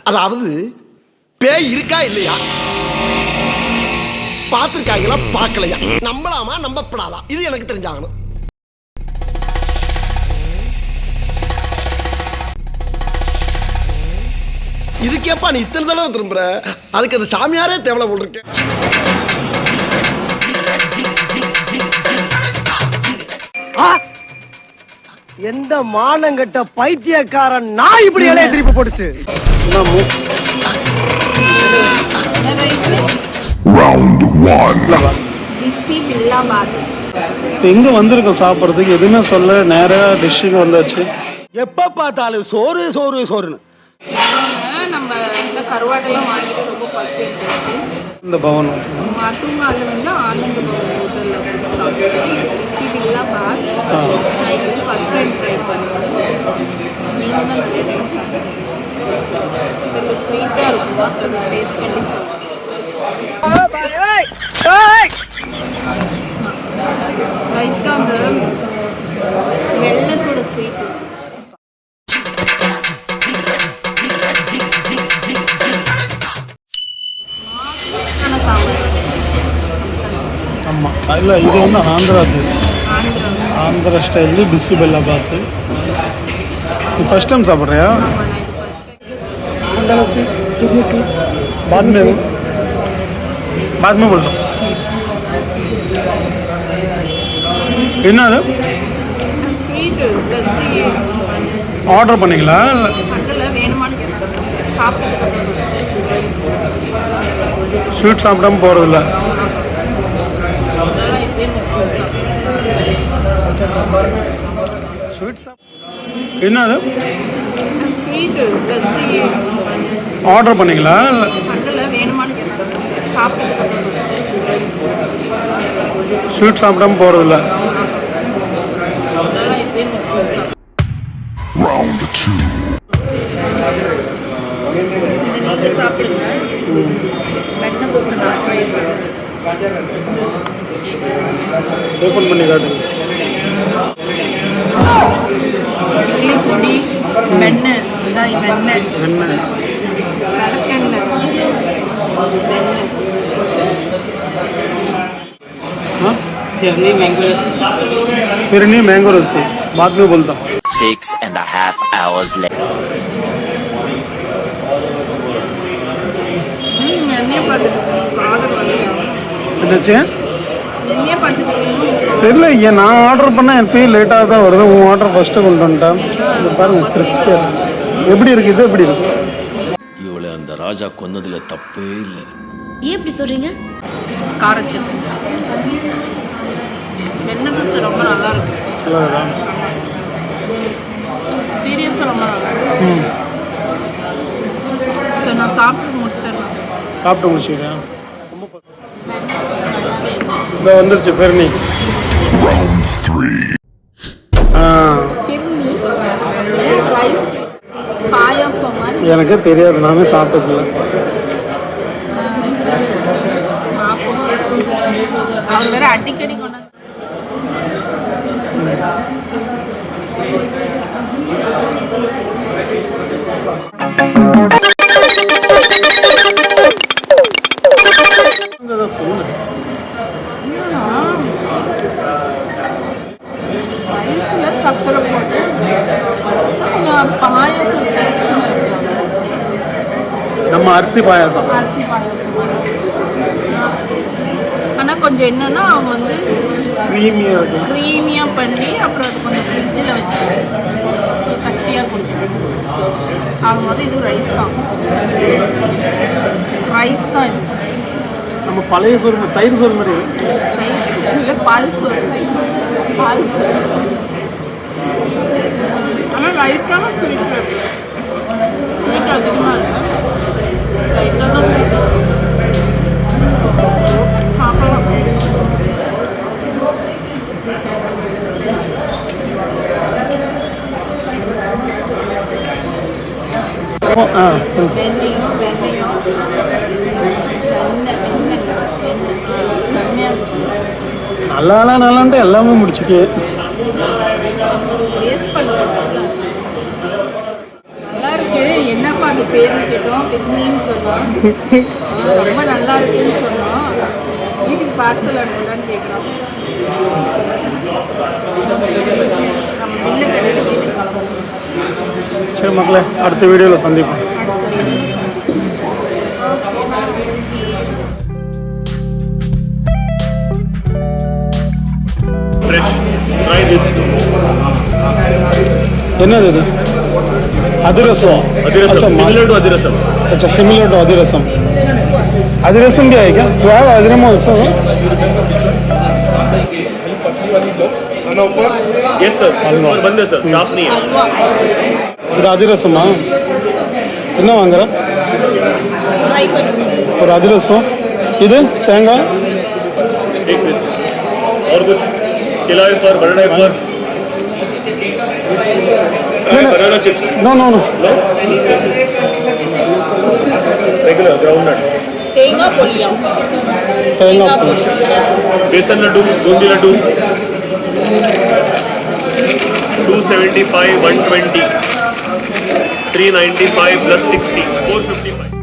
அதாவது பேய் இருக்கா இல்லையா, பார்த்துருக்காங்களா பார்க்கலையா, நம்பலாமா நம்பப்படாதா, இது எனக்கு தெரிஞ்சாகணும். இதுக்கேப்பா நீ இத்தனை தடவை திரும்புற? அதுக்கு அந்த சாமியாரே தேவலை போல் இருக்கு. எந்த மானங்கட்ட பைத்தியக்காரன் நான் இப்படி இலைய திருப்பி போட்டுச்சு. எங்க வந்திருக்கோம் சாப்பிட்றதுக்கு, எதுவுமே சொல்ல நேரா டிஷ்ஷுக்கு வந்தாச்சு. எப்ப பார்த்தாலும் சோறு சோறு சோறுன்னு. நம்ம இந்த கருவாடெல்லாம் வாங்கிட்டு ரொம்ப பசி எடுத்துச்சு. இந்த பவனம் மட்டும்கால வந்து ஆனந்த பவன் ஹோட்டலில் சாப்பிட்டு இது ரெசிபிலாம் பார்த்து நான் இது வந்து ஃபஸ்ட் டைம் ட்ரை பண்ணுவேன். நீங்கள் தான் நிறைய டைம் சாப்பிடுவேன். ரொம்ப ஸ்வீட்டாக இருக்குமா, கொஞ்சம் டேஸ்ட் பண்ணி லைட்டாக அந்த வெள்ளத்தோட ஸ்வீட். ஆமாம் இல்லை, இது வந்து ஆந்திரா ஸ்டைலு பிசி பெல்லா பாத்து. நீ ஃபஸ்ட் டைம் சாப்பிட்றியா? बाद में बोल रहा என்ன அது ஆர்டர் பண்ணீங்களா? ஸ்வீட் சாப்பிடாம போகிறதில்ல. என்ன அது ஆர்டர் பண்ணீங்களா? ஸ்வீட் சாப்பிடாம போகிறதில்ல. ஓப்பன் பண்ணி காட்டு. பொடி வெண்ணெய், வெண்ணெய் கலக்கெண்ணெய், फिरनी मैंगो रस्सी बाद में बोलता हूँ. 6.5 hours later. என்னாச்சு தெரியல. ஏன் நான் ஆர்டர் பண்ணால் எப்பயும் லேட்டாக தான் வருது. உன் ஆர்டர் ஃபஸ்ட்டு கொண்டு வந்துட்டேன். இது பாருங்க கிறிஸ்பியாக எப்படி இருக்குது. இது எப்படி இருக்கு? இவளை அந்த ராஜா கொன்னதுல தப்பே இல்லை. ஏன் இப்படி சொல்றீங்க? காரச்சல் வெண்ணெய் தோசை ரொம்ப நல்லா இருக்கு. சீரியஸாக ரொம்ப நல்லா இருக்கு. நான் சாப்பிட்டு முடிச்சிடறேன். சாப்பிட்டு முடிச்சிடுறேன். இந்த வந்துருச்சு பெர்னி. பாயாசம் மாதிரி எனக்கு தெரியாது, நானே சாப்பிட்டதில்லை. அவங்க வேற அடிக்கடி கொண்டாந்து ரைஸ்ல சக்கரை போட்டு பாயாசம் டேஸ்ட் நம்ம அரிசி பாயாசம் ஆனால் கொஞ்சம் என்னன்னா அவங்க வந்து க்ரீமியாக பண்ணி அப்புறம் அது கொஞ்சம் ஃப்ரிட்ஜில் வச்சு கட்டியாக கொடுக்குறாங்க. ஆகும்போது இது ரைஸ் தான் இது. நம்ம பழைய சோறு தயிர் சோறு மாதிரி ரைஸ் இல்லை, பால் சோறு. ஆனால் ரைஸான ஸ்வீட் அதிகமாக இருக்கு. ரைஸாக தான் ஸ்வீட் சாப்பிடலாம். வெண்ணையும் நல்லான்ட்டு எல்லாமே முடிச்சுட்டு நல்லா இருக்கு. என்னப்பா அந்த பேர்னு கேட்டோம், பிக்னின்னு சொன்னோம். ரொம்ப நல்லா இருக்குன்னு சொன்னோம். வீட்டுக்கு பார்சல் அனுப்புதான்னு கேட்குறோம். நம்ம பில்லு கட்டிட்டு வீட்டுக்கு கிளம்பணும். சரி மக்களே, அடுத்த வீடியோவில் சந்திப்போம். என்னது இது? அதிரसम Similar to Adirasam. अच्छा सिमिलर टू अधिरसम. अधिरसम भी है क्या? You have Adhiram also? Yes sir. बंदे sir. Shop नहीं है. அல்வா இது அதிரசமா? என்ன வாங்குற? ட்ரை பண்ணி ஒரு அதிரசம். இது தேங்காய். एक मिनट. और कुछ? केला पर बनाना पर. Banana chips. No. Regular groundnut. தேங்காய் பொடியா? தேங்காய் பூ. बेसन लड्डू, बूंदी लड्डू. 275, 120, 395 plus 60, 455.